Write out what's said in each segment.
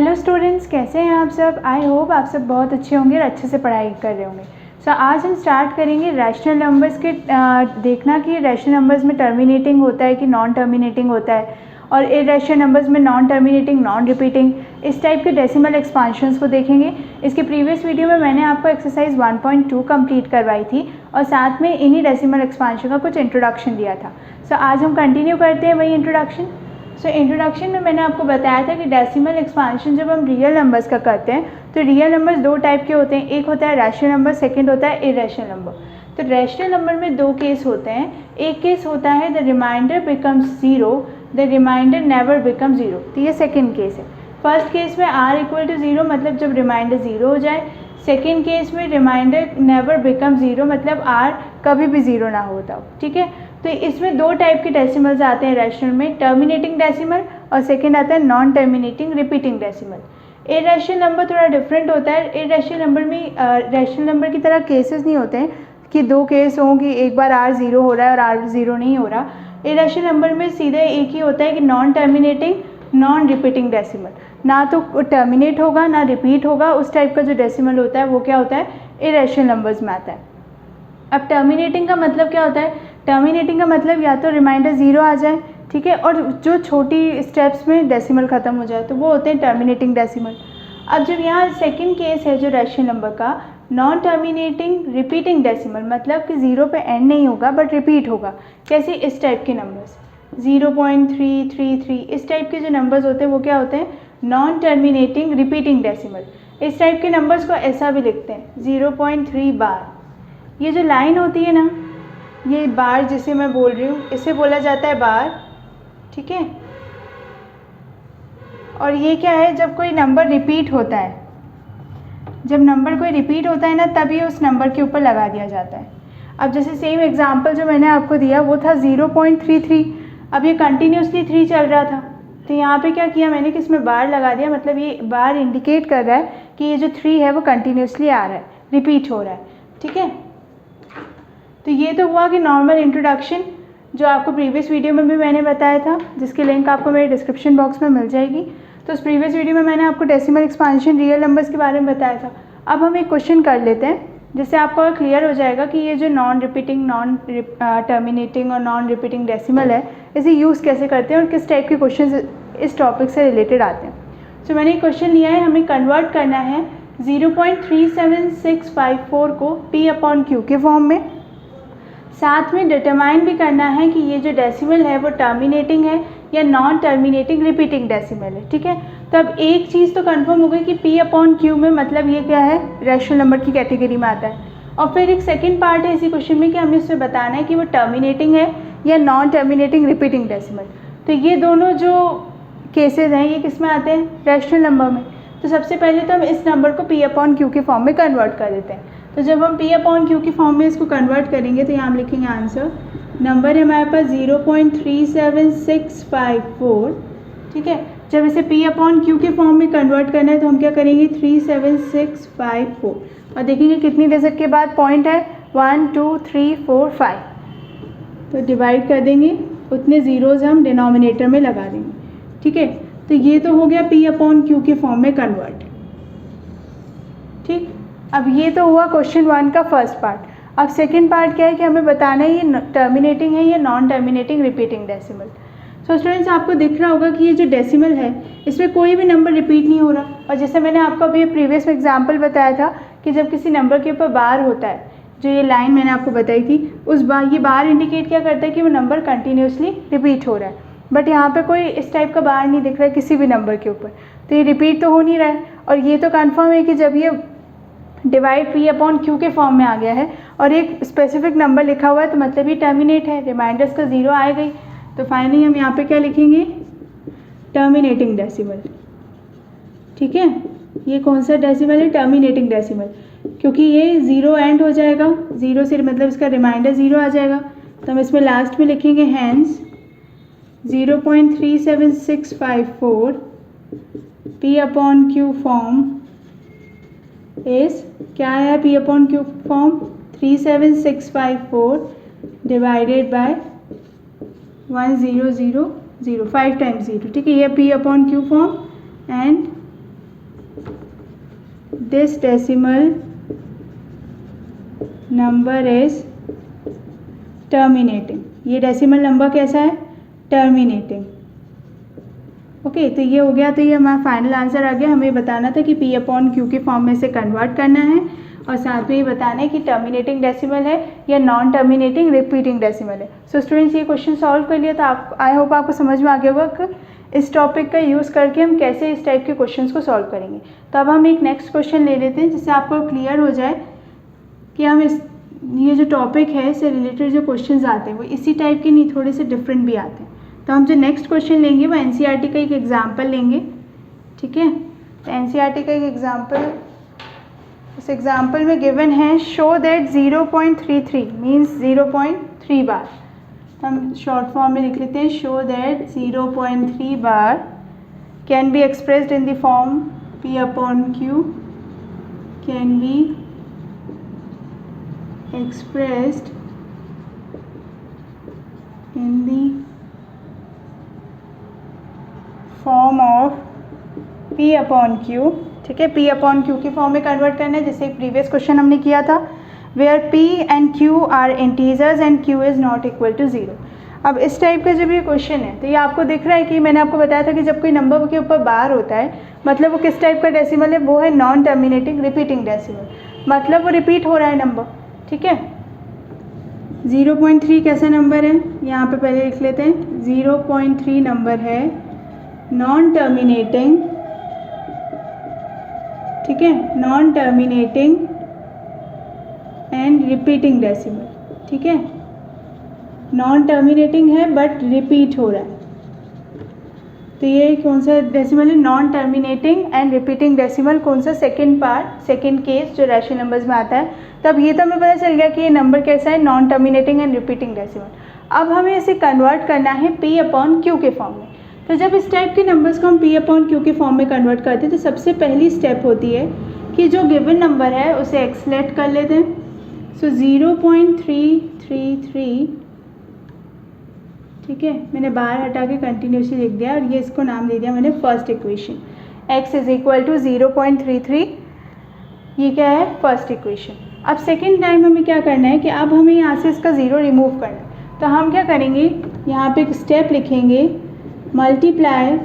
Hello students, कैसे हैं आप सब। आई होप आप सब बहुत अच्छे होंगे और अच्छे से पढ़ाई कर रहे होंगे। सो आज हम स्टार्ट करेंगे रैशनल नंबर्स के देखना कि रैशनल नंबर्स में टर्मिनेटिंग होता है कि नॉन टर्मिनेटिंग होता है, और इरैशनल नंबर्स में नॉन टर्मिनेटिंग, नॉन रिपीटिंग, इस टाइप के डेसिमल एक्सपांशंस को देखेंगे। इसके प्रीवियस वीडियो में मैंने आपको एक्सरसाइज 1.2 कंप्लीट करवाई थी और साथ में इन्हीं डेसिमल एक्सपांशन का कुछ इंट्रोडक्शन दिया था। सो आज हम कंटिन्यू करते हैं वही इंट्रोडक्शन। सो इंट्रोडक्शन में मैंने आपको बताया था कि डेसिमल एक्सपांशन जब हम रियल नंबर्स का करते हैं तो रियल नंबर्स दो टाइप के होते हैं, एक होता है रैशनल नंबर, सेकंड होता है इरैशनल नंबर। तो रैशनल नंबर में दो केस होते हैं। एक केस होता है the remainder becomes zero, the remainder never become zero. तो ये सेकेंड केस है। फर्स्ट केस में r इक्वल टू ज़ीरो मतलब जब रिमाइंडर ज़ीरो हो जाए। सेकेंड केस में रिमाइंडर नेवर बिकम ज़ीरो मतलब r कभी भी ज़ीरो ना होता हो। ठीक है, तो इसमें दो टाइप के डेसिमल्स आते हैं रैशनल में, टर्मिनेटिंग डेसिमल और सेकेंड आता है non terminating repeating decimal. Irrational number थोड़ा डिफरेंट होता है। इरैशनल नंबर में रैशनल नंबर की तरह केसेस नहीं होते हैं कि दो केस हों कि एक बार r ज़ीरो हो रहा है और r ज़ीरो नहीं हो रहा। इरैशनल नंबर में सीधे एक ही होता है कि non terminating, non repeating decimal, ना तो टर्मिनेट होगा ना रिपीट होगा। उस टाइप का जो डेसिमल होता है वो क्या होता है, इरैशनल नंबर्स में आता है। अब टर्मिनेटिंग का मतलब क्या होता है, टर्मिनेटिंग का मतलब या तो रिमाइंडर ज़ीरो आ जाए, ठीक है, और जो छोटी स्टेप्स में डेसिमल ख़त्म हो जाए तो वो होते हैं टर्मिनेटिंग डेसिमल। अब जब यहाँ सेकंड केस है जो रैशनल नंबर का, नॉन टर्मिनेटिंग रिपीटिंग डेसिमल, मतलब कि ज़ीरो पे एंड नहीं होगा बट रिपीट होगा। कैसे, इस टाइप के नंबर्स 0.333, इस टाइप के जो नंबर्स होते हैं वो क्या होते हैं, नॉन टर्मिनेटिंग रिपीटिंग डेसिमल। इस टाइप के नंबर्स को ऐसा भी लिखते हैं 0.3 बार। ये जो लाइन होती है ना, ये बार जिसे मैं बोल रही हूँ इसे बोला जाता है बार, ठीक है। और ये क्या है, जब कोई नंबर रिपीट होता है, जब नंबर कोई रिपीट होता है ना तभी उस नंबर के ऊपर लगा दिया जाता है। अब जैसे सेम एग्जांपल जो मैंने आपको दिया वो था 0.33। अब ये कंटिन्यूसली 3 चल रहा था तो यहाँ पे क्या किया मैंने कि इसमें बार लगा दिया, मतलब ये बार इंडिकेट कर रहा है कि ये जो 3 है वो कंटिन्यूसली आ रहा है, रिपीट हो रहा है। ठीक है, तो ये तो हुआ कि नॉर्मल इंट्रोडक्शन जो आपको प्रीवियस वीडियो में भी मैंने बताया था, जिसकी लिंक आपको मेरे डिस्क्रिप्शन बॉक्स में मिल जाएगी। तो उस प्रीवियस वीडियो में मैंने आपको डेसिमल एक्सपांशन रियल नंबर्स के बारे में बताया था। अब हम एक क्वेश्चन कर लेते हैं जिससे आपको क्लियर हो जाएगा कि ये जो नॉन रिपीटिंग, नॉन टर्मिनेटिंग और नॉन रिपीटिंग डेसिमल है इसे यूज़ कैसे करते हैं और किस टाइप के क्वेश्चन इस टॉपिक से रिलेटेड आते हैं। तो मैंने एक क्वेश्चन लिया है, हमें कन्वर्ट करना है 0.37654 को P/Q के फॉर्म में। साथ में डिटरमाइन भी करना है कि ये जो डेसिमल है वो टर्मिनेटिंग है या नॉन टर्मिनेटिंग रिपीटिंग डेसिमल है। ठीक है, तो अब एक चीज़ तो कंफर्म हो गई कि P/Q में मतलब ये क्या है, रैशनल नंबर की कैटेगरी में आता है। और फिर एक सेकंड पार्ट है इसी क्वेश्चन में कि हमें उससे बताना है कि वो टर्मिनेटिंग है या नॉन टर्मिनेटिंग रिपीटिंग डेसिमल। तो ये दोनों जो केसेज हैं ये किस में आते हैं, रैशनल नंबर में। तो सबसे पहले तो हम इस नंबर को P/Q के फॉर्म में कन्वर्ट कर देते हैं। तो जब हम P/Q की फॉर्म में इसको कन्वर्ट करेंगे तो यहाँ हम लिखेंगे आंसर, नंबर है हमारे पास 0.37654। ठीक है, जब इसे P/Q के फॉर्म में कन्वर्ट करना है तो हम क्या करेंगे 37654 और देखेंगे कितनी डिजिट के बाद पॉइंट है 1 2 3 4 5, तो डिवाइड कर देंगे, उतने ज़ीरोज़ हम डिनोमिनेटर में लगा देंगे। ठीक है, तो ये तो हो गया P/Q के फॉर्म में कन्वर्ट। ठीक, अब ये तो हुआ क्वेश्चन 1 का फर्स्ट पार्ट। अब सेकंड पार्ट क्या है कि हमें बताना है ये टर्मिनेटिंग है या non terminating repeating decimal. So students आपको दिख रहा होगा कि ये जो डेसिमल है इसमें कोई भी नंबर रिपीट नहीं हो रहा, और जैसे मैंने आपको अभी प्रीवियस में एग्जाम्पल बताया था कि जब किसी नंबर के ऊपर बार होता है, जो ये लाइन मैंने आपको बताई थी, उस बार ये बार इंडिकेट क्या करता है कि वो नंबर कंटिन्यूसली रिपीट हो रहा है। बट यहाँ पे कोई इस टाइप का बार नहीं दिख रहा है किसी भी नंबर के ऊपर, तो ये रिपीट तो हो नहीं रहा है। और ये तो कन्फर्म है कि जब ये डिवाइड P/Q के फॉर्म में आ गया है और एक स्पेसिफिक नंबर लिखा हुआ है तो मतलब ये टर्मिनेट है, रिमाइंडर्स का ज़ीरो आ गई। तो फाइनली हम यहाँ पे क्या लिखेंगे, टर्मिनेटिंग डेसिमल। ठीक है, ये कौन सा डेसिमल है, टर्मिनेटिंग डेसिमल, क्योंकि ये ज़ीरो एंड हो जाएगा, ज़ीरो से मतलब इसका रिमाइंडर ज़ीरो आ जाएगा। तो हम इसमें लास्ट में लिखेंगे हैंस 0.37654 P/Q फॉर्म इस क्या है, P/Q form 37654 divided by 1000 5 times 0। ठीक है, ये P/Q form and this decimal number is terminating. ये डेसिमल नंबर कैसा है? टर्मिनेटिंग। ओके, तो ये हो गया। तो ये हमारा फाइनल आंसर आ गया। हमें बताना था कि P अपॉन Q के फॉर्म में से कन्वर्ट करना है और साथ में ये बताना है कि टर्मिनेटिंग डेसिमल है या नॉन टर्मिनेटिंग रिपीटिंग डेसिमल है। सो स्टूडेंट्स, ये क्वेश्चन सॉल्व कर लिया। तो आप आई होप आपको समझ में आ गया होगा कि इस टॉपिक का यूज़ करके हम कैसे इस टाइप के क्वेश्चंस को सॉल्व करेंगे। तो अब हम एक नेक्स्ट क्वेश्चन ले लेते हैं जिससे आपको क्लियर हो जाए कि हम ये जो टॉपिक है इससे रिलेटेड जो क्वेश्चंस आते हैं वो इसी टाइप के नहीं, थोड़े से डिफरेंट भी आते हैं। तो हम जो नेक्स्ट क्वेश्चन लेंगे वो एनसीईआरटी का एक एग्जाम्पल लेंगे। ठीक है, तो एनसीईआरटी का एक एग्जाम्पल, इस एग्जाम्पल में गिवन है शो दैट 0.33 मीन्स 0.3 बार। हम शॉर्ट फॉर्म में लिख लेते हैं show that 0.3 bar can be expressed in the form P upon Q can be expressed in the form of P upon Q। ठीक है, P upon Q के form में convert करना है जैसे प्रीवियस क्वेश्चन हमने किया था, where P and Q are integers and Q is not equal to 0। अब इस टाइप का जब ये क्वेश्चन है तो ये आपको दिख रहा है कि मैंने आपको बताया था कि जब कोई नंबर के ऊपर बार होता है मतलब वो किस टाइप का डेसिमल है, वो है नॉन टर्मिनेटिंग रिपीटिंग डेसिमल, मतलब वो रिपीट हो रहा है नंबर। ठीक है, 0.3 कैसा नंबर है, यहाँ पे पहले लिख लेते हैं। 0.3 नंबर है नॉन टर्मिनेटिंग। ठीक है, non terminating and repeating decimal. ठीक है, नॉन टर्मिनेटिंग है बट रिपीट हो रहा है, तो ये कौन सा डेसिमल है? Non terminating and repeating decimal. कौन सा? सेकंड पार्ट, सेकंड केस जो रैशनल नंबर्स में आता है। तब ये तो हमें पता चल गया कि ये नंबर कैसा है, non terminating and repeating decimal. अब हमें इसे कन्वर्ट करना है P अपॉन Q के फॉर्म में। तो जब इस टाइप के नंबर्स को हम P अपॉन Q के फॉर्म में कन्वर्ट करते हैं तो सबसे पहली स्टेप होती है कि जो गिवन नंबर है उसे एक्सलेट कर लेते हैं। सो 0.333, ठीक है, मैंने बाहर हटा के कंटिन्यूसली लिख दिया और ये इसको नाम दे दिया मैंने first equation. x is equal to 0.33, ये क्या है? First equation. अब सेकेंड टाइम हमें क्या करना है कि अब हमें यहाँ से इसका ज़ीरो रिमूव करना है। तो हम क्या करेंगे, यहाँ पे एक स्टेप लिखेंगे, मल्टीप्लाई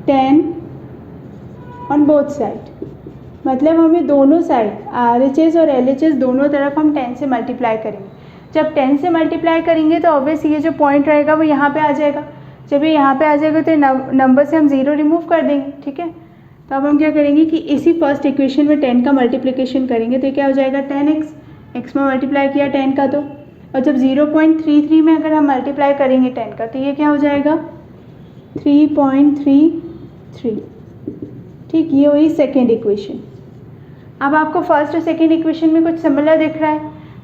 10 ऑन बोथ साइड। मतलब हमें दोनों साइड RHS और LHS दोनों तरफ हम 10 से मल्टीप्लाई करेंगे। जब 10 से मल्टीप्लाई करेंगे तो ऑब्वियस ये जो पॉइंट रहेगा वो यहाँ पे आ जाएगा। जब ये यहाँ पे आ जाएगा तो नंबर से हम ज़ीरो रिमूव कर देंगे। ठीक है, तो अब हम क्या करेंगे कि इसी फर्स्ट इक्वेशन में 10 का मल्टीप्लिकेशन करेंगे तो क्या हो जाएगा? 10x, x में मल्टीप्लाई किया 10 का तो, और जब 0.33 में अगर हम मल्टीप्लाई करेंगे 10 का तो ये क्या हो जाएगा? 3.33। ठीक, ये हुई सेकेंड इक्वेशन। अब आपको फर्स्ट और सेकेंड इक्वेशन में कुछ सिमिलर दिख रहा है,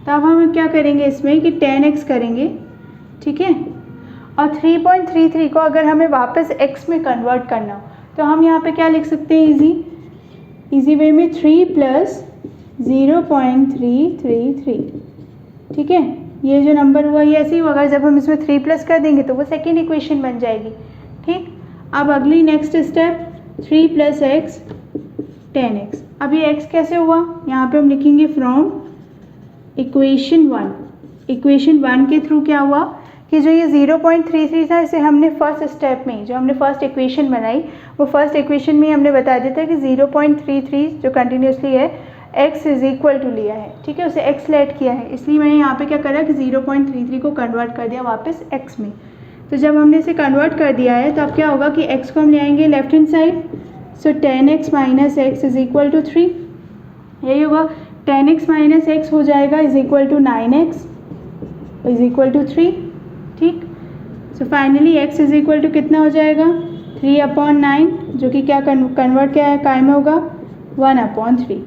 तो अब हम क्या करेंगे इसमें कि 10x करेंगे। ठीक है, और 3.33 को अगर हमें वापस x में कन्वर्ट करना हो तो हम यहाँ पे क्या लिख सकते हैं इजी वे में 3 प्लस 0.333। ठीक है, ये जो नंबर हुआ ये ऐसे ही होगा, जब हम इसमें 3 प्लस कर देंगे तो वो सेकेंड इक्वेशन बन जाएगी। ठीक, अब अगली next step 3 plus x 10x। अब ये x कैसे हुआ, यहाँ पे हम लिखेंगे फ्रॉम इक्वेशन 1। इक्वेशन 1 के थ्रू क्या हुआ कि जो ये 0.33 था इसे हमने फर्स्ट स्टेप में, जो हमने फर्स्ट इक्वेशन बनाई वो फर्स्ट इक्वेशन में हमने बता दिया था कि 0.33 जो कंटिन्यूसली है x इज इक्वल टू लिया है। ठीक है, उसे x लेट किया है, इसलिए मैंने यहाँ पे क्या करा कि 0.33 को कन्वर्ट कर दिया वापस x में। तो जब हमने इसे कन्वर्ट कर दिया है तो अब क्या होगा कि x को हम ले आएंगे left hand side. So 10x minus x is equal to 3, यही होगा। 10x माइनस एक्स हो जाएगा is equal to 9x is equal to 3। ठीक, so finally x is equal to कितना हो जाएगा? 3/9, जो कि क्या कन्वर्ट क्या है काय में होगा? 1/3।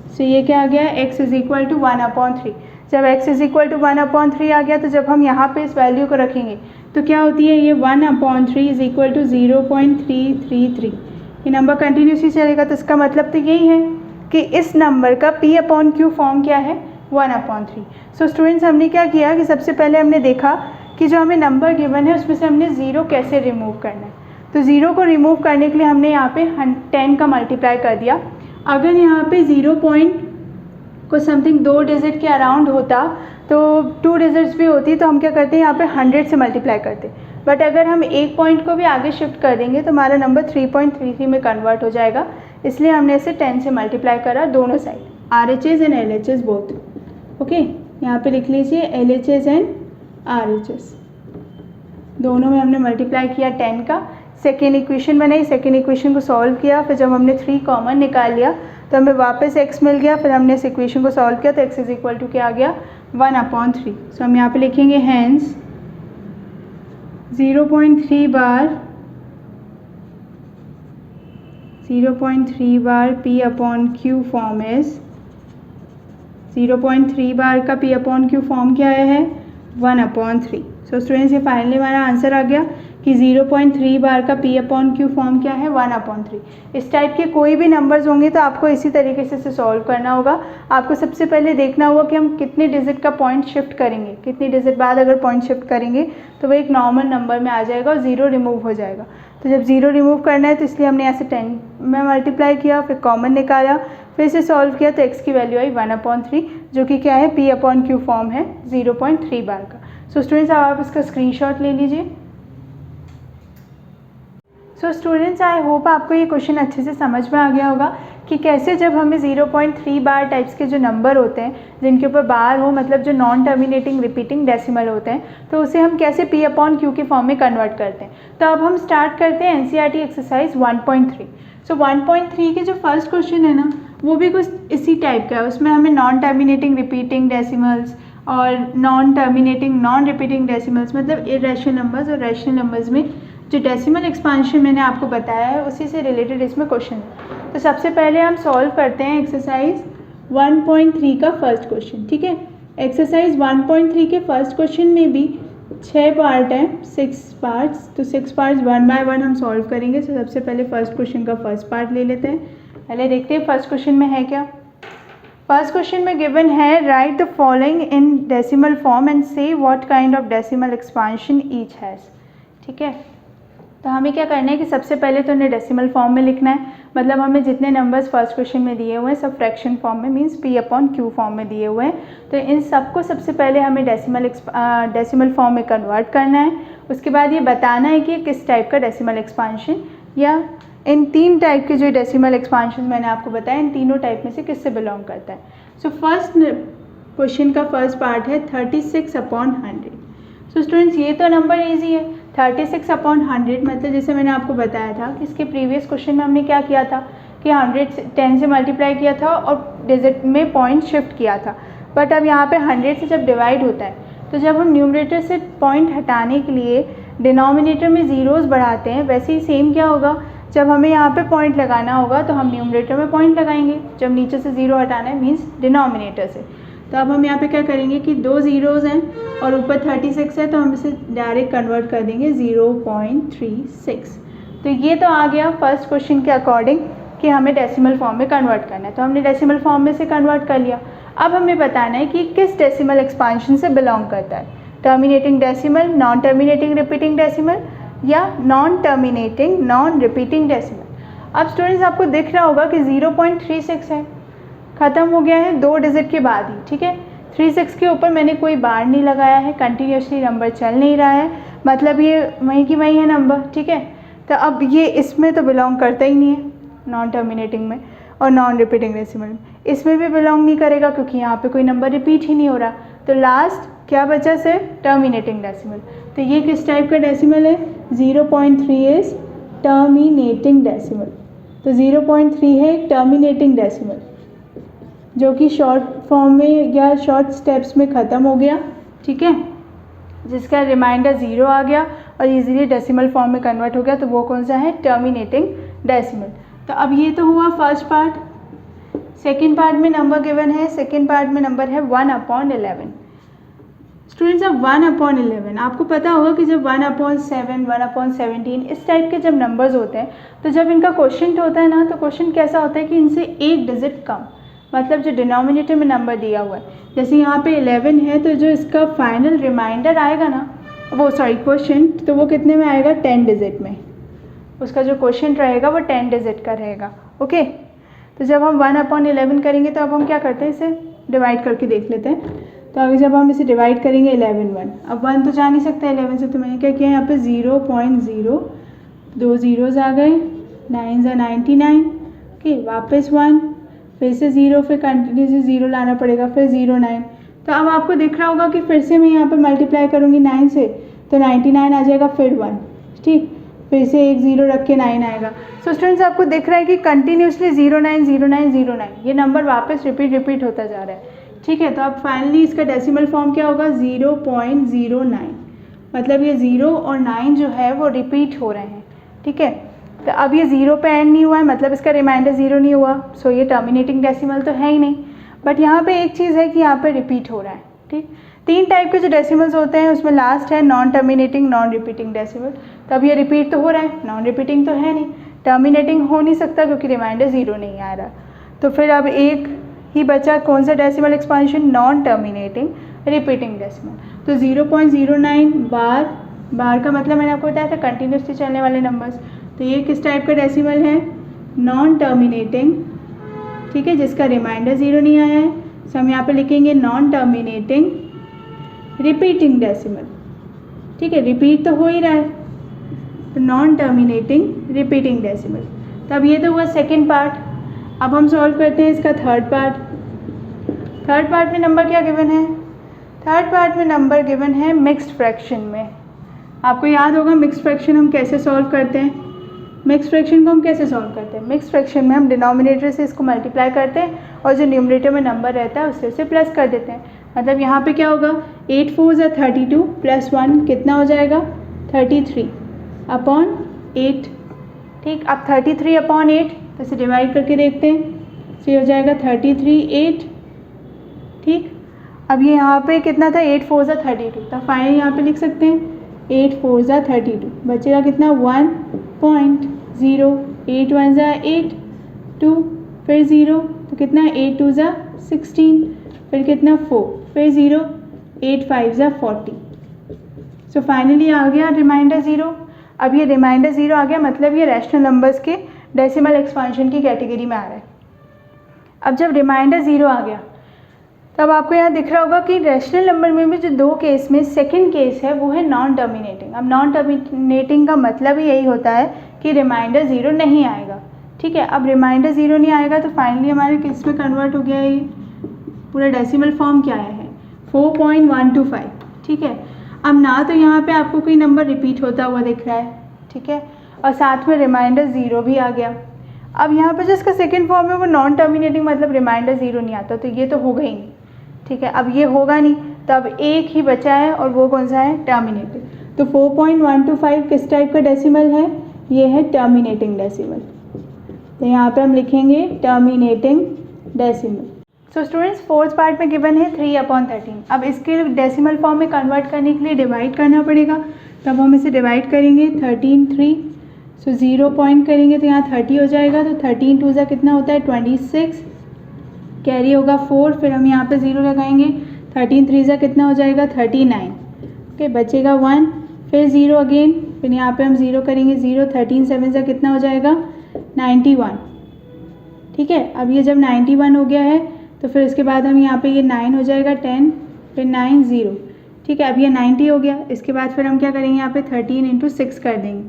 सो ये क्या आ गया? x is equal to 1/3। जब x इज इक्वल टू 1/3 आ गया तो जब हम यहाँ पे इस वैल्यू को रखेंगे तो क्या होती है ये 1/3 इज इक्वल टू 0.333। ये नंबर कंटिन्यूसली चलेगा, तो इसका मतलब तो यही है कि इस नंबर का P अपॉन Q फॉर्म क्या है? 1/3। सो स्टूडेंट्स, हमने क्या किया कि सबसे पहले हमने देखा कि जो हमें नंबर गिवन है उसमें से हमने ज़ीरो कैसे रिमूव करना है। तो 0 को रिमूव करने के लिए हमने यहाँ पे 10 का मल्टीप्लाई कर दिया। अगर यहाँ पे 0 पॉइंट को समथिंग 2 डिजिट के अराउंड होता तो 2 डिजिट्स भी होती तो हम क्या करते हैं यहाँ पे 100 से मल्टीप्लाई करते। बट अगर हम एक पॉइंट को भी आगे शिफ्ट कर देंगे तो हमारा नंबर 3.33 में कन्वर्ट हो जाएगा, इसलिए हमने इसे 10 से मल्टीप्लाई करा दोनों side, RHS and LHS both. Okay, यहाँ पे लिख लीजिए LHS एंड RHS दोनों में हमने मल्टीप्लाई किया 10 का। सेकेंड इक्वेशन बनाई, सेकेंड इक्वेशन को सॉल्व किया, फिर जब हमने 3 कॉमन निकाल लिया तो हमें वापस x मिल गया। फिर हमने इस इक्वेशन को सॉल्व किया तो x इज इक्वल टू क्या आ गया 1/3। सो हम यहाँ पे लिखेंगे hence 0.3 bar P/Q form is 0.3 bar का P/Q फॉर्म क्या है 1/3। सो स्टूडेंट्स ये फाइनली हमारा आंसर आ गया कि 0.3 बार का P/Q फॉर्म क्या है 1/3। इस टाइप के कोई भी नंबर्स होंगे तो आपको इसी तरीके से सॉल्व करना होगा। आपको सबसे पहले देखना होगा कि हम कितने डिजिट का पॉइंट शिफ्ट करेंगे, कितनी डिजिट बाद अगर पॉइंट शिफ्ट करेंगे तो वो एक नॉर्मल नंबर में आ जाएगा और 0 रिमूव हो जाएगा। तो जब 0 रिमूव करना है तो इसलिए हमने ऐसे 10 में मल्टीप्लाई किया, फिर कॉमन निकाला, फिर इसे सॉल्व किया तो x की वैल्यू आई 1/3 जो कि क्या है P/Q फॉर्म है 0.3 बार का। सो स्टूडेंट्स आप इसका स्क्रीनशॉट ले लीजिए। सो स्टूडेंट्स आई होप आपको ये क्वेश्चन अच्छे से समझ में आ गया होगा कि कैसे जब हमें 0.3 बार टाइप्स के जो नंबर होते हैं जिनके ऊपर बार हो, मतलब जो नॉन टर्मिनेटिंग रिपीटिंग डेसिमल होते हैं, तो उसे हम कैसे P/Q के फॉर्म में कन्वर्ट करते हैं। तो अब हम स्टार्ट करते हैं NCERT एक्सरसाइज 1.3। सो 1.3 के जो फर्स्ट क्वेश्चन है ना वो भी कुछ इसी टाइप का है। उसमें हमें नॉन टर्मिनेटिंग रिपीटिंग डेसिमल्स और non terminating non repeating decimals मतलब इरेशनल नंबर्स और रैशनल नंबर्स में जो डेसिमल एक्सपांशन मैंने आपको बताया है उसी से रिलेटेड इसमें क्वेश्चन है। तो सबसे पहले हम सॉल्व करते हैं एक्सरसाइज 1.3 का फर्स्ट क्वेश्चन। ठीक है, एक्सरसाइज 1.3 के फर्स्ट क्वेश्चन में भी 6 पार्ट हैं, 6 पार्ट्स। तो 6 पार्ट्स 1 बाय 1 हम सॉल्व करेंगे। तो सबसे पहले फर्स्ट क्वेश्चन का फर्स्ट पार्ट ले लेते हैं। पहले देखते हैं फर्स्ट क्वेश्चन में है क्या। फर्स्ट क्वेश्चन में गिवन है write the following in decimal form and say what kind of decimal expansion each has. ठीक है, तो हमें क्या करना है कि सबसे पहले तो उन्हें डेसिमल फॉर्म में लिखना है, मतलब हमें जितने नंबर्स फर्स्ट क्वेश्चन में दिए हुए हैं सब फ्रैक्शन फॉर्म में मींस P/Q फॉर्म में दिए हुए हैं। तो इन सबको सबसे पहले हमें डेसिमल फॉर्म में कन्वर्ट करना है। उसके बाद ये बताना है कि किस टाइप का डेसिमल एक्सपांशन या इन 3 टाइप के जो डेसिमल एक्सपांशन मैंने आपको बताया इन तीनों टाइप में से किससे बिलोंग करता है। सो फर्स्ट क्वेश्चन का फर्स्ट पार्ट है 36/100। सो स्टूडेंट्स ये तो नंबर ईजी है। 36/100 मतलब जैसे मैंने आपको बताया था कि इसके प्रीवियस क्वेश्चन में हमने क्या किया था कि 10 से मल्टीप्लाई किया था और डिजिट में पॉइंट शिफ्ट किया था। बट अब यहाँ पे 100 से जब डिवाइड होता है तो जब हम न्यूमरेटर से पॉइंट हटाने के लिए डिनोमिनेटर में ज़ीरोज़ बढ़ाते हैं, वैसे ही सेम क्या होगा जब हमें यहाँ पे पॉइंट लगाना होगा तो हम न्यूमरेटर में पॉइंट लगाएंगे। जब नीचे से 0 हटाना है मीन्स डिनोमिनेटर से। तो अब हम यहाँ पे क्या करेंगे कि 2 ज़ीरोज़ हैं और ऊपर 36 है तो हम इसे डायरेक्ट कन्वर्ट कर देंगे 0.36। तो ये तो आ गया फर्स्ट क्वेश्चन के अकॉर्डिंग कि हमें डेसिमल फॉर्म में कन्वर्ट करना है। तो हमने डेसिमल फॉर्म में से कन्वर्ट कर लिया। अब हमें बताना है कि किस डेसिमल एक्सपांशन से बिलोंग करता है, terminating decimal, non terminating repeating decimal या non terminating non repeating decimal. अब स्टूडेंट्स आपको दिख रहा होगा कि 0.36 है, ख़त्म हो गया है 2 डिजिट के बाद ही। ठीक है, 36 के ऊपर मैंने कोई बार नहीं लगाया है, कंटिन्यूसली नंबर चल नहीं रहा है, मतलब ये वहीं की वहीं है नंबर। ठीक है, तो अब ये इसमें तो बिलोंग करता ही नहीं है, नॉन टर्मिनेटिंग में और नॉन रिपीटिंग डेसिमल में इसमें भी बिलोंग नहीं करेगा क्योंकि यहाँ पे कोई नंबर रिपीट ही नहीं हो रहा। तो लास्ट क्या बचा से टर्मिनेटिंग डेसिमल। तो ये किस टाइप का डेसिमल है 0.3 इज टर्मिनेटिंग डेसिमल। तो 0.3 है एक टर्मिनेटिंग डेसिमल जो कि शॉर्ट फॉर्म में या शॉर्ट स्टेप्स में ख़त्म हो गया। ठीक है, जिसका रिमाइंडर 0 आ गया और इजीली डेसिमल फॉर्म में कन्वर्ट हो गया। तो वो कौन सा है टर्मिनेटिंग डेसिमल। तो अब ये तो हुआ फर्स्ट पार्ट। सेकेंड पार्ट में नंबर गिवन है, सेकेंड पार्ट में नंबर है 1/11। स्टूडेंट्स अब 1/11 आपको पता होगा कि जब 1/7, 1/17 इस टाइप के जब नंबर्स होते हैं तो जब इनका क्वोशिएंट होता है ना तो क्वोशिएंट कैसा होता है कि इनसे एक डिजिट कम, मतलब जो डिनोमिनेटर में नंबर दिया हुआ है, जैसे यहाँ पे 11 है तो जो इसका फाइनल रिमाइंडर आएगा ना वो क्वोशिएंट तो वो कितने में आएगा 10 डिजिट में। उसका जो क्वोशिएंट रहेगा वो 10 डिजिट का रहेगा। ओके, तो जब हम 1/11 करेंगे तो अब हम क्या करते हैं, इसे डिवाइड करके देख लेते हैं। तो अभी जब हम इसे डिवाइड करेंगे 11 1, अब 1 तो जा नहीं सकता 11 से, तो मैंने क्या किया यहाँ पे 0.0, 2 ज़ीरोज़ आ गए, 9 ज़ा 99, ओके वापस 1, फिर से 0, फिर कंटिन्यूसली 0 लाना पड़ेगा, फिर 0 9। तो अब आपको दिख रहा होगा कि फिर से मैं यहाँ पे मल्टीप्लाई करूँगी 9 से तो 99 आ जाएगा, फिर 1, ठीक, फिर से एक 0 रख के 9 आएगा। सो स्टूडेंट्स आपको दिख रहा है कि कंटिन्यूसली 0 9 0 9 0 9 ये नंबर वापस रिपीट होता जा रहा है, ठीक है। तो अब फाइनली इसका डेसिमल फॉर्म क्या होगा, 0.09, मतलब ये 0 और 9 जो है वो रिपीट हो रहे हैं, ठीक है। तो अब ये 0 पे एंड नहीं हुआ है, मतलब इसका रिमाइंडर 0 नहीं हुआ, सो ये टर्मिनेटिंग डेसिमल तो है ही नहीं। बट यहाँ पे एक चीज़ है कि यहाँ पे रिपीट हो रहा है, ठीक। 3 टाइप के जो डेसिमल्स होते हैं उसमें लास्ट है non terminating non repeating decimal. तो अब ये रिपीट तो हो रहा है, नॉन रिपीटिंग तो है नहीं, टर्मिनेटिंग हो नहीं सकता क्योंकि रिमाइंडर 0 नहीं आ रहा। तो फिर अब एक ही बचा, कौन सा decimal expansion, non terminating repeating decimal. तो 0.09 बार का मतलब मैंने आपको बताया था कंटिन्यूसली चलने वाले नंबर्स। तो ये किस टाइप का डेसिमल है, नॉन टर्मिनेटिंग, ठीक है, जिसका रिमाइंडर 0 नहीं आया है। सो हम यहाँ पे लिखेंगे नॉन टर्मिनेटिंग रिपीटिंग डेसिमल, ठीक है, रिपीट तो हो ही रहा है, तो नॉन टर्मिनेटिंग रिपीटिंग डेसिमल। तो अब ये तो हुआ सेकेंड पार्ट। अब हम सॉल्व करते हैं इसका थर्ड पार्ट। थर्ड पार्ट में नंबर क्या गिवन है, थर्ड पार्ट में नंबर गिवन है मिक्स्ड फ्रैक्शन में। आपको याद होगा मिक्स्ड फ्रैक्शन हम कैसे सॉल्व करते हैं, मिक्स फ्रैक्शन को हम कैसे सॉल्व करते हैं, मिक्स फ्रैक्शन में हम डिनोमिनेटर से इसको मल्टीप्लाई करते हैं और जो न्यूमरेटर में नंबर रहता है उससे उसे प्लस कर देते हैं। मतलब यहाँ पे क्या होगा, 8 4 ज़ा 32 प्लस 1 कितना हो जाएगा, 33 अपॉन 8, ठीक। अब 33 अपॉन 8 तो इसे डिवाइड करके देखते हैं, तो ये हो जाएगा 33 8, ठीक। अब ये यहाँ पे कितना था, 8 4 ज़ा 32, तो फाइनल यहाँ पे लिख सकते हैं 8 4 ज़ा 32, बचेगा कितना 1.0, 8 1 ज़ा 8, 2 फिर 0, तो कितना 8 2 ज़ा 16, फिर कितना 4, फिर 0, 8 5 ज़ा 40। सो फाइनली आ गया रिमाइंडर 0। अब ये रिमाइंडर 0 आ गया, मतलब ये रैशनल नंबर्स के डेसिमल एक्सपांशन की कैटेगरी में आ रहा है। अब जब रिमाइंडर 0 आ गया तब आपको यहाँ दिख रहा होगा कि रैशनल नंबर में भी जो दो केस में सेकंड केस है वो है नॉन टर्मिनेटिंग। अब नॉन टर्मिनेटिंग का मतलब ही यही होता है कि रिमाइंडर 0 नहीं आएगा, ठीक है। अब रिमाइंडर 0 नहीं आएगा तो फाइनली हमारे किस में कन्वर्ट हो गया है, ये पूरा डेसिमल फॉर्म क्या है 4.125, ठीक है। अब ना तो यहाँ पे आपको कोई नंबर रिपीट होता हुआ दिख रहा है, ठीक है, और साथ में रिमाइंडर 0 भी आ गया। अब यहाँ पे जो इसका सेकेंड फॉर्म है वो नॉन टर्मिनेटिंग, मतलब रिमाइंडर 0 नहीं आता, तो ये तो होगा ही नहीं, ठीक है। अब ये होगा नहीं तो अब एक ही बचा है और वो कौन सा है, टर्मिनेटिंग। तो 4.125 किस टाइप का डेसिमल है, ये है टर्मिनेटिंग डेसिमल। तो यहाँ पे हम लिखेंगे terminating decimal. So students fourth part में गिवन है 3/13। अब इसके डेसिमल फॉर्म में कन्वर्ट करने के लिए डिवाइड करना पड़ेगा, तब हम इसे डिवाइड करेंगे 13 3, सो 0 पॉइंट करेंगे तो यहाँ 30 हो जाएगा, तो 13 2 ज़ा कितना होता है 26, कैरी होगा 4, फिर हम यहाँ पे 0 लगाएंगे, 13 3 ज़ा कितना हो जाएगा 39, ओके, बचेगा 1, फिर 0 अगेन, फिर यहाँ पे हम 0 करेंगे 0, 13 7 ज़ा कितना हो जाएगा 91, ठीक है। अब ये जब 91 हो गया है तो फिर उसके बाद हम यहाँ पे ये 9 हो जाएगा 10, फिर 9 0, ठीक है। अब ये 90 हो गया, इसके बाद फिर हम क्या करेंगे यहाँ पे 13 × 6 कर देंगे,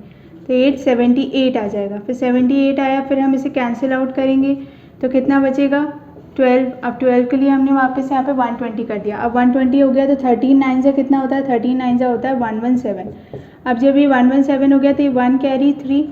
तो 878 आ जाएगा, फिर 78 आया, फिर हम इसे कैंसिल आउट करेंगे तो कितना बचेगा 12। अब 12 के लिए हमने वापस यहाँ पे 120 कर दिया, अब 120 हो गया तो 13 9 ज़ा कितना होता है, 13 9 ज़ा होता है 117। अब जब ये 117 हो गया तो ये 1 कैरी 3,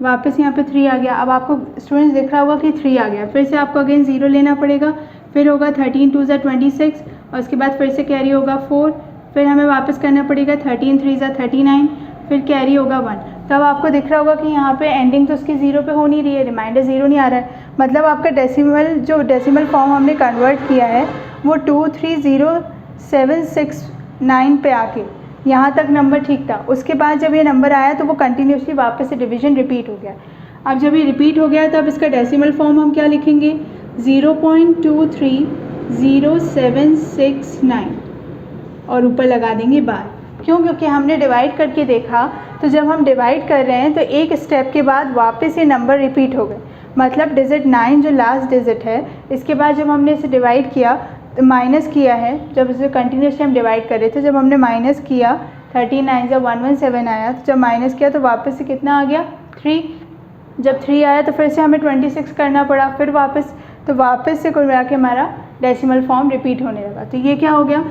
वापस यहाँ पे 3 आ गया। अब आपको स्टूडेंट्स दिख रहा होगा कि 3 आ गया, फिर से आपको अगेन 0 लेना पड़ेगा, फिर होगा 13 2 ज़ा 26, और उसके बाद फिर से कैरी होगा 4, फिर हमें वापस करना पड़ेगा 13 3 ज़ा 39, फिर कैरी होगा 1। तब आपको दिख रहा होगा कि यहाँ पे एंडिंग तो उसकी 0 पे हो नहीं रही है, रिमाइंडर 0 नहीं आ रहा है, मतलब आपका डेसिमल फॉर्म हमने कन्वर्ट किया है वो 230,769 पे आके यहाँ तक नंबर ठीक था। उसके बाद जब ये नंबर आया तो वो कंटिन्यूसली वापस से डिवीजन रिपीट हो गया। अब जब ये रिपीट हो गया तो अब इसका डेसिमल फॉर्म हम क्या लिखेंगे 0.230769 और ऊपर लगा देंगे बार। क्यों, क्योंकि हमने डिवाइड करके देखा तो जब हम डिवाइड कर रहे हैं तो एक स्टेप के बाद वापस ये नंबर रिपीट हो गए, मतलब डिजिट 9 जो लास्ट डिजिट है, इसके बाद जब हमने इसे डिवाइड किया तो माइनस किया है, जब इसे कंटिन्यूसली हम डिवाइड कर रहे थे, जब हमने माइनस किया 39 जब 117 आया, तो जब माइनस किया तो वापस से कितना आ गया 3, जब 3 आया तो फिर से हमें 26 करना पड़ा, फिर वापस, तो वापस से कुल मिला के हमारा डेसिमल फॉर्म रिपीट होने लगा। तो ये क्या हो गया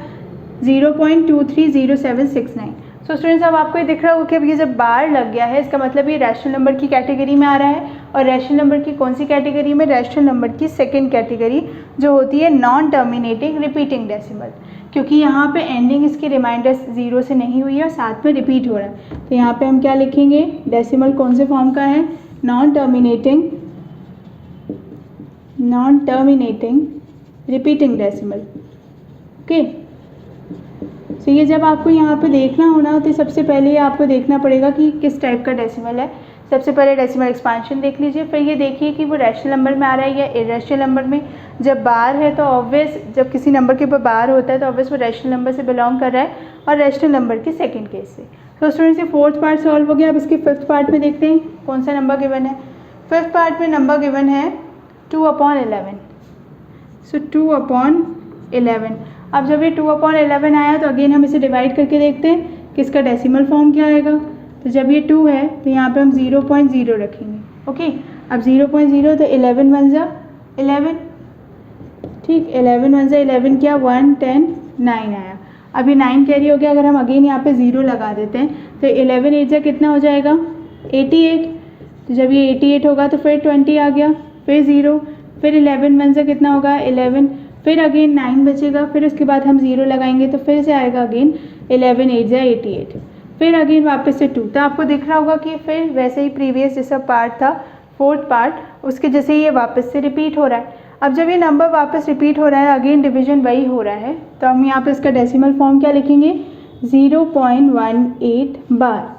0.230769। सो स्टूडेंट्स अब आपको ये दिख रहा होगा कि अब ये जब बार लग गया है इसका मतलब ये रैशनल नंबर की कैटेगरी में आ रहा है, और रैशनल नंबर की कौन सी कैटेगरी में, रैशनल नंबर की सेकंड कैटेगरी जो होती है नॉन टर्मिनेटिंग रिपीटिंग डेसिमल, क्योंकि यहाँ पे एंडिंग इसकी रिमाइंडर 0 से नहीं हुई है और साथ में रिपीट हो रहा है। तो यहाँ पे हम क्या लिखेंगे, डेसिमल कौन से फॉर्म का है, non terminating repeating decimal. Okay, तो ये जब आपको यहाँ पे देखना होना तो सबसे पहले आपको देखना पड़ेगा कि किस टाइप का डेसिमल है। सबसे पहले डेसिमल एक्सपांशन देख लीजिए, फिर ये देखिए कि वो रैशनल नंबर में आ रहा है या इरेशनल नंबर में। जब बार है तो ऑब्वियस, जब किसी नंबर के ऊपर बार होता है तो ऑब्वियस वो रैशनल नंबर से बिलोंग कर रहा है और रैशनल नंबर के सेकंड केस से। तो स्टूडेंट्स ये फोर्थ पार्ट सॉल्व हो गया। अब इसके फिफ्थ पार्ट में देखते हैं कौन सा नंबर गिवन है। फिफ्थ पार्ट में नंबर गिवन है 2/11। सो 2/11। अब जब ये 2/11 आया तो अगेन हम इसे डिवाइड करके देखते हैं कि इसका डेसिमल फॉर्म क्या आएगा। तो जब ये 2 है तो यहाँ पे हम 0.0 रखेंगे। ओके, अब 0.0 तो 11 1 जा 11, ठीक, 11 1 जा 11 क्या 1 10 9 आया। अब ये 9 कैरी हो गया। अगर हम अगेन यहाँ पे 0 लगा देते हैं तो 11 8 जा कितना हो जाएगा 88। तो जब ये 88 होगा तो फिर 20 आ गया, फिर 0, फिर 11 1 जा कितना होगा 11, फिर अगेन 9 बचेगा, फिर उसके बाद हम 0 लगाएंगे तो फिर से आएगा अगेन 11 8 जा 88, फिर अगेन वापस से 2। तो आपको दिख रहा होगा कि फिर वैसे ही प्रीवियस जैसा पार्ट था फोर्थ पार्ट, उसके जैसे ही ये वापस से रिपीट हो रहा है। अब जब ये नंबर वापस रिपीट हो रहा है, अगेन डिवीजन वही हो रहा है, तो हम यहाँ पे इसका डेसिमल फॉर्म क्या लिखेंगे 0.18 बार।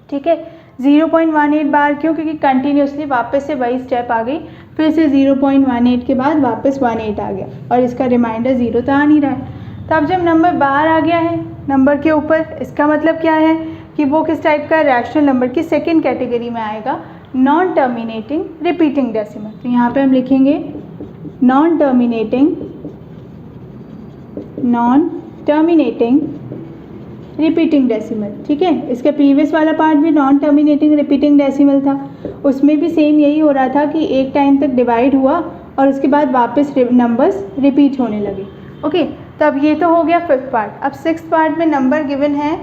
ठीक है, 0.18 बार क्यों, क्योंकि कंटिन्यूसली वापस से वही स्टेप आ गई, फिर से 0.18 के बाद वापस 18 आ गया और इसका रिमाइंडर 0 तो आ नहीं रहा है। तो अब जब नंबर बार आ गया है नंबर के ऊपर, इसका मतलब क्या है कि वो किस टाइप का रैशनल नंबर की सेकंड कैटेगरी में आएगा, नॉन टर्मिनेटिंग रिपीटिंग डेसिमल। तो यहाँ पे हम लिखेंगे नॉन टर्मिनेटिंग रिपीटिंग डेसिमल। ठीक है, इसका प्रीवियस वाला पार्ट भी नॉन टर्मिनेटिंग रिपीटिंग डेसिमल था, उसमें भी सेम यही हो रहा था कि एक टाइम तक डिवाइड हुआ और उसके बाद वापस नंबर्स रिपीट होने लगे। ओके, तो अब ये तो हो गया फिफ्थ पार्ट। अब सिक्स्थ पार्ट में नंबर गिवन है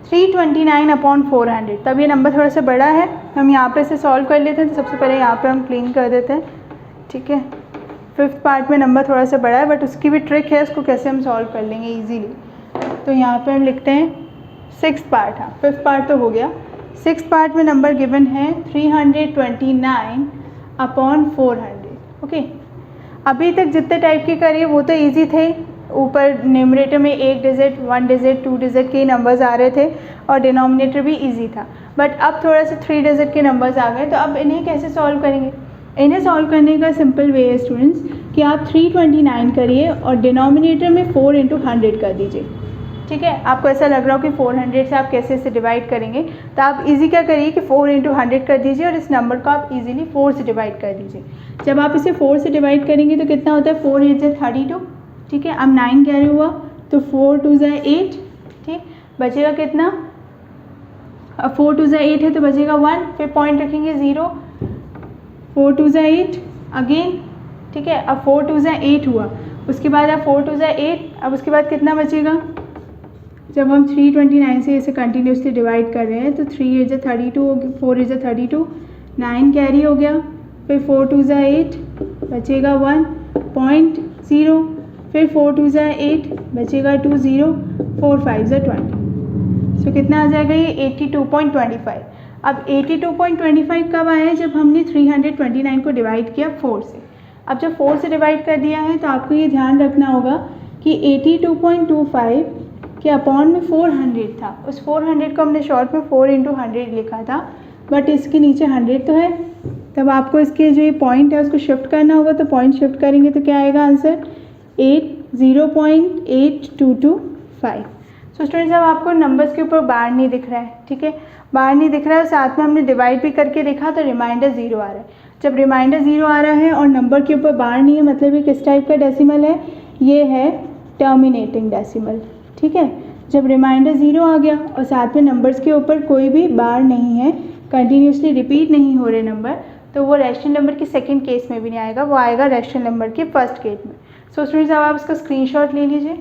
329/400। तब ये नंबर थोड़ा सा बड़ा है, हम यहाँ पे से सॉल्व कर लेते हैं। तो सबसे पहले यहाँ पे हम क्लीन कर देते हैं। ठीक है, फिफ्थ पार्ट में नंबर थोड़ा सा बड़ा है, बट उसकी भी ट्रिक है, उसको कैसे हम सॉल्व कर लेंगे ईजीली। तो यहाँ पे हम लिखते हैं सिक्स्थ पार्ट। हाँ, फिफ्थ पार्ट तो हो गया। सिक्स्थ पार्ट में नंबर गिवन है 329/400। ओके, अभी तक जितने टाइप के करिए वो तो इजी थे। ऊपर न्यूमरेटर में 1 डिजिट 1 डिजिट 2 डिजिट के नंबर्स आ रहे थे और डिनोमिनेटर भी इजी था, बट अब थोड़ा सा 3 डिजिट के नंबर्स आ गए। तो अब इन्हें कैसे सॉल्व करेंगे? इन्हें सॉल्व करने का सिंपल वे है स्टूडेंट्स कि आप 329 करिए और डिनोमिनेटर में 4 × 100 कर दीजिए। ठीक है, आपको ऐसा लग रहा हो कि 400 से आप कैसे इसे डिवाइड करेंगे, तो आप इजी क्या करिए कि 4 × 100 कर दीजिए और इस नंबर को आप इजीली 4 से डिवाइड कर दीजिए। जब आप इसे 4 से डिवाइड करेंगे तो कितना होता है 4 8 × 32। ठीक है, अब 9 कैरी हुआ तो 4 2 × 8। ठीक, बचेगा कितना, अब 4 2 × 8 है तो बचेगा 1, फिर पॉइंट रखेंगे 0, 4 2 × 8 अगेन। ठीक है, अब 4 2 × 8 हुआ, उसके बाद अब 4 2 × 8, अब उसके बाद कितना बचेगा, जब हम 329 से इसे कंटिन्यूसली डिवाइड कर रहे हैं तो 3 8 × 32 हो गया, 4 8 × 32, 9 कैरी हो गया, फिर 4 2 × 8 बचेगा 1, पॉइंट 0, फिर 4 2 × 8 बचेगा 2 0, 4 5 × 20। सो कितना आ जाएगा ये 82.25। अब 82.25 कब आया, जब हमने 329 को डिवाइड किया 4 से। अब जब 4 से डिवाइड कर दिया है तो आपको ये ध्यान रखना होगा कि 82.25 के अपॉन में 400 था, उस 400 को हमने शॉर्ट में 4 × 100 लिखा था, बट इसके नीचे 100 तो है। तब आपको इसके जो ये पॉइंट है उसको शिफ्ट करना होगा, तो पॉइंट शिफ्ट करेंगे तो क्या आएगा आंसर 0.8225। सो स्टूडेंट्स अब आपको नंबर्स के ऊपर बार नहीं दिख रहा है, ठीक है, बार नहीं दिख रहा है, साथ में हमने डिवाइड भी करके देखा तो रिमाइंडर 0 आ रहा है। जब रिमाइंडर 0 आ रहा है और नंबर के ऊपर बार नहीं है, मतलब ये किस टाइप का डेसिमल है, ये है टर्मिनेटिंग डेसिमल, ठीक है। जब रिमाइंडर 0 आ गया और साथ में नंबर्स के ऊपर कोई भी बार नहीं है, कंटिन्यूसली रिपीट नहीं हो रहे नंबर, तो वो रैशनल नंबर के सेकंड केस में भी नहीं आएगा, वो आएगा रैशनल नंबर के फर्स्ट केस में। सो स्टूडेंट्स अब आप इसका स्क्रीनशॉट ले लीजिए।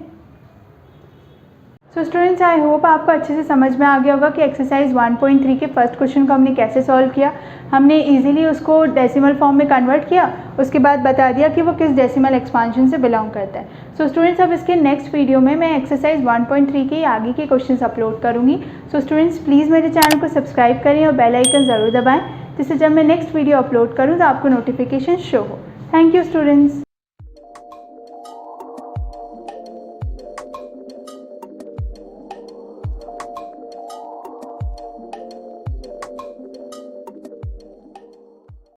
सो स्टूडेंट्स आई होप आपको अच्छे से समझ में आ गया होगा कि एक्सरसाइज 1.3 के फर्स्ट क्वेश्चन को हमने कैसे सॉल्व किया। हमने इजीली उसको डेसिमल फॉर्म में कन्वर्ट किया, उसके बाद बता दिया कि वो किस डेसिमल एक्सपांशन से बिलोंग करता है। सो स्टूडेंट्स अब इसके नेक्स्ट वीडियो में मैं एक्सरसाइज 1.3 के आगे के क्वेश्चंस अपलोड करूँगी। सो स्टूडेंट्स प्लीज़ मेरे चैनल को सब्सक्राइब करें और बेल आइकन ज़रूर दबाएँ, जिससे जब मैं नेक्स्ट वीडियो अपलोड करूँ तो आपको नोटिफिकेशन शो हो। Thank you students.